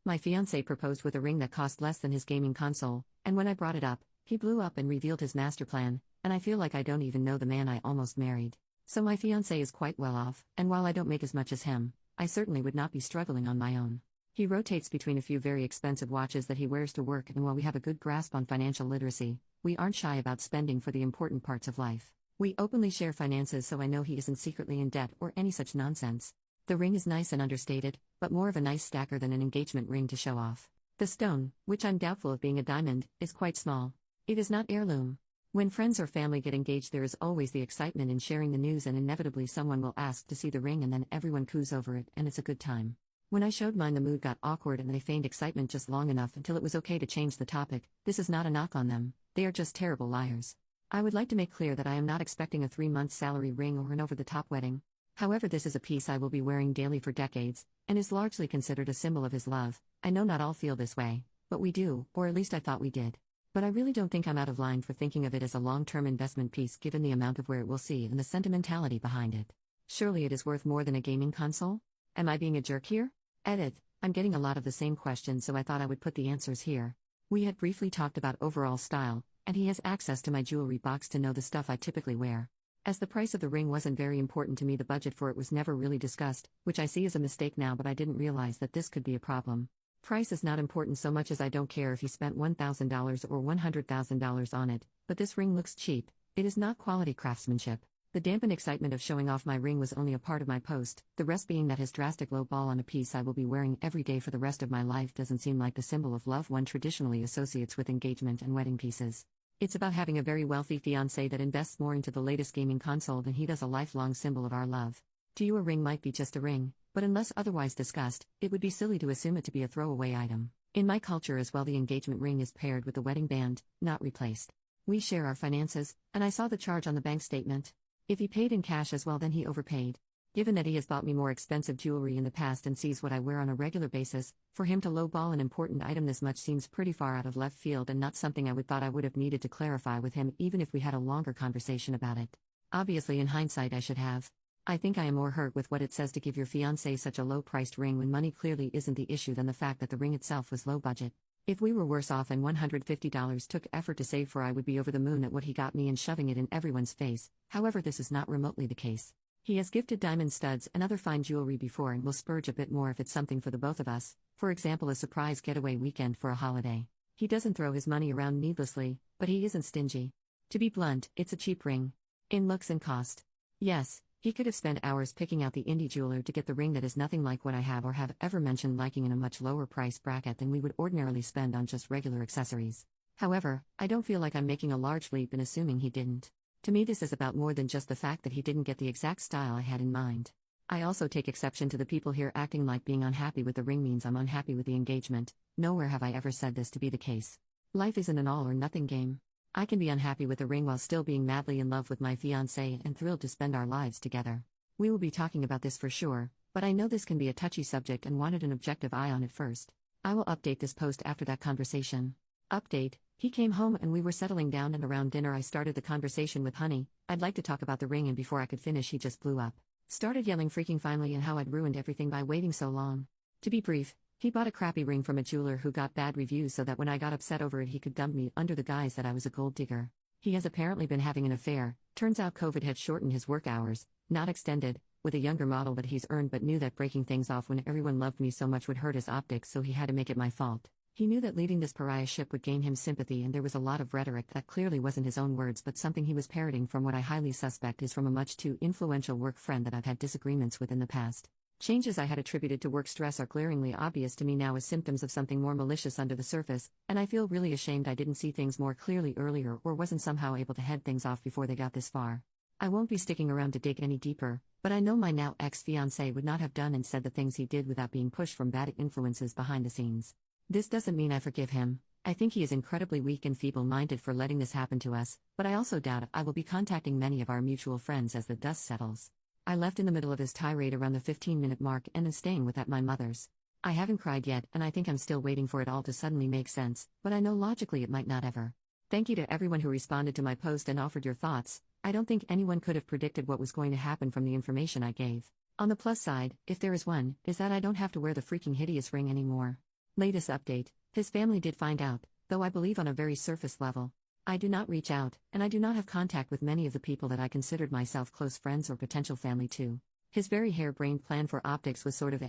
My fiancé proposed with a ring that cost less than his gaming console, and when I brought it up, he blew up and revealed his master plan, and I feel like I don't even know the man I almost married. So my fiancé is quite well off, and while I don't make as much as him, I certainly would not be struggling on my own. He rotates between a few very expensive watches that he wears to work, and while we have a good grasp on financial literacy, we aren't shy about spending for the important parts of life. We openly share finances, so I know he isn't secretly in debt or any such nonsense. The ring is nice and understated, but more of a nice stacker than an engagement ring to show off. The stone, which I'm doubtful of being a diamond, is quite small. It is not heirloom. When friends or family get engaged, there is always the excitement in sharing the news, and inevitably someone will ask to see the ring, and then everyone coos over it, and it's a good time. When I showed mine, the mood got awkward and they feigned excitement just long enough until it was okay to change the topic. This is not a knock on them, they are just terrible liars. I would like to make clear that I am not expecting a 3-month salary ring or an over-the-top wedding. However, this is a piece I will be wearing daily for decades, and is largely considered a symbol of his love. I know not all feel this way, but we do, or at least I thought we did. But I really don't think I'm out of line for thinking of it as a long-term investment piece given the amount of wear it will see and the sentimentality behind it. Surely it is worth more than a gaming console? Am I being a jerk here? Edit. I'm getting a lot of the same questions, so I thought I would put the answers here. We had briefly talked about overall style, and he has access to my jewelry box to know the stuff I typically wear. As the price of the ring wasn't very important to me, the budget for it was never really discussed, which I see as a mistake now, but I didn't realize that this could be a problem. Price is not important so much as I don't care if he spent $1,000 or $100,000 on it, but this ring looks cheap. It is not quality craftsmanship. The dampened excitement of showing off my ring was only a part of my post, the rest being that his drastic low ball on a piece I will be wearing every day for the rest of my life doesn't seem like the symbol of love one traditionally associates with engagement and wedding pieces. It's about having a very wealthy fiancé that invests more into the latest gaming console than he does a lifelong symbol of our love. To you, a ring might be just a ring, but unless otherwise discussed, it would be silly to assume it to be a throwaway item. In my culture as well, the engagement ring is paired with the wedding band, not replaced. We share our finances, and I saw the charge on the bank statement. If he paid in cash as well, then he overpaid. Given that he has bought me more expensive jewelry in the past and sees what I wear on a regular basis, for him to lowball an important item this much seems pretty far out of left field and not something I thought I would have needed to clarify with him even if we had a longer conversation about it. Obviously, in hindsight, I should have. I think I am more hurt with what it says to give your fiancé such a low-priced ring when money clearly isn't the issue than the fact that the ring itself was low budget. If we were worse off and $150 took effort to save for, I would be over the moon at what he got me and shoving it in everyone's face. However, this is not remotely the case. He has gifted diamond studs and other fine jewelry before and will splurge a bit more if it's something for the both of us, for example a surprise getaway weekend for a holiday. He doesn't throw his money around needlessly, but he isn't stingy. To be blunt, it's a cheap ring. In looks and cost. Yes, he could have spent hours picking out the indie jeweler to get the ring that is nothing like what I have or have ever mentioned liking in a much lower price bracket than we would ordinarily spend on just regular accessories. However, I don't feel like I'm making a large leap in assuming he didn't. To me, this is about more than just the fact that he didn't get the exact style I had in mind. I also take exception to the people here acting like being unhappy with the ring means I'm unhappy with the engagement. Nowhere have I ever said this to be the case. Life isn't an all or nothing game. I can be unhappy with the ring while still being madly in love with my fiancé and thrilled to spend our lives together. We will be talking about this for sure, but I know this can be a touchy subject and wanted an objective eye on it first. I will update this post after that conversation. Update. He came home and we were settling down, and around dinner I started the conversation with honey, I'd like to talk about the ring, and before I could finish he just blew up. Started yelling freaking finally and how I'd ruined everything by waiting so long. To be brief, he bought a crappy ring from a jeweler who got bad reviews so that when I got upset over it he could dump me under the guise that I was a gold digger. He has apparently been having an affair. Turns out COVID had shortened his work hours, not extended, with a younger model that he's earned, but knew that breaking things off when everyone loved me so much would hurt his optics, so he had to make it my fault. He knew that leading this pariah ship would gain him sympathy, and there was a lot of rhetoric that clearly wasn't his own words but something he was parroting from what I highly suspect is from a much too influential work friend that I've had disagreements with in the past. Changes I had attributed to work stress are glaringly obvious to me now as symptoms of something more malicious under the surface, and I feel really ashamed I didn't see things more clearly earlier or wasn't somehow able to head things off before they got this far. I won't be sticking around to dig any deeper, but I know my now ex-fiancé would not have done and said the things he did without being pushed from bad influences behind the scenes. This doesn't mean I forgive him. I think he is incredibly weak and feeble-minded for letting this happen to us, but I also doubt I will be contacting many of our mutual friends as the dust settles. I left in the middle of his tirade around the 15-minute mark and am staying with at my mother's. I haven't cried yet, and I think I'm still waiting for it all to suddenly make sense, but I know logically it might not ever. Thank you to everyone who responded to my post and offered your thoughts. I don't think anyone could have predicted what was going to happen from the information I gave. On the plus side, if there is one, is that I don't have to wear the freaking hideous ring anymore. Latest update: his family did find out, though I believe on a very surface level. I do not reach out, and I do not have contact with many of the people that I considered myself close friends or potential family to. His very harebrained plan for optics was sort of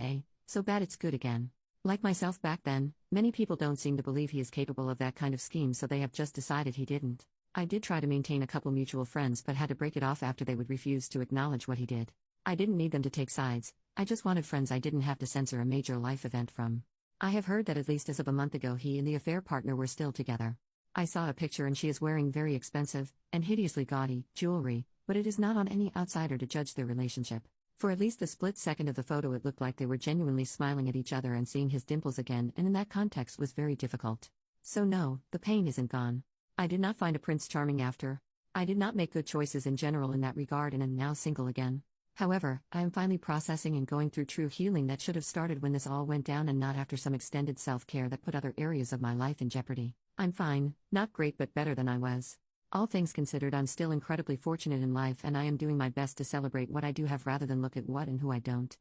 so bad it's good again. Like myself back then, many people don't seem to believe he is capable of that kind of scheme, so they have just decided he didn't. I did try to maintain a couple mutual friends but had to break it off after they would refuse to acknowledge what he did. I didn't need them to take sides, I just wanted friends I didn't have to censor a major life event from. I have heard that at least as of a month ago he and the affair partner were still together. I saw a picture and she is wearing very expensive, and hideously gaudy, jewelry, but it is not on any outsider to judge their relationship. For at least a split second of the photo it looked like they were genuinely smiling at each other, and seeing his dimples again and in that context was very difficult. So no, the pain isn't gone. I did not find a Prince Charming after. I did not make good choices in general in that regard and am now single again. However, I am finally processing and going through true healing that should have started when this all went down and not after some extended self-care that put other areas of my life in jeopardy. I'm fine, not great but better than I was. All things considered, I'm still incredibly fortunate in life, and I am doing my best to celebrate what I do have rather than look at what and who I don't.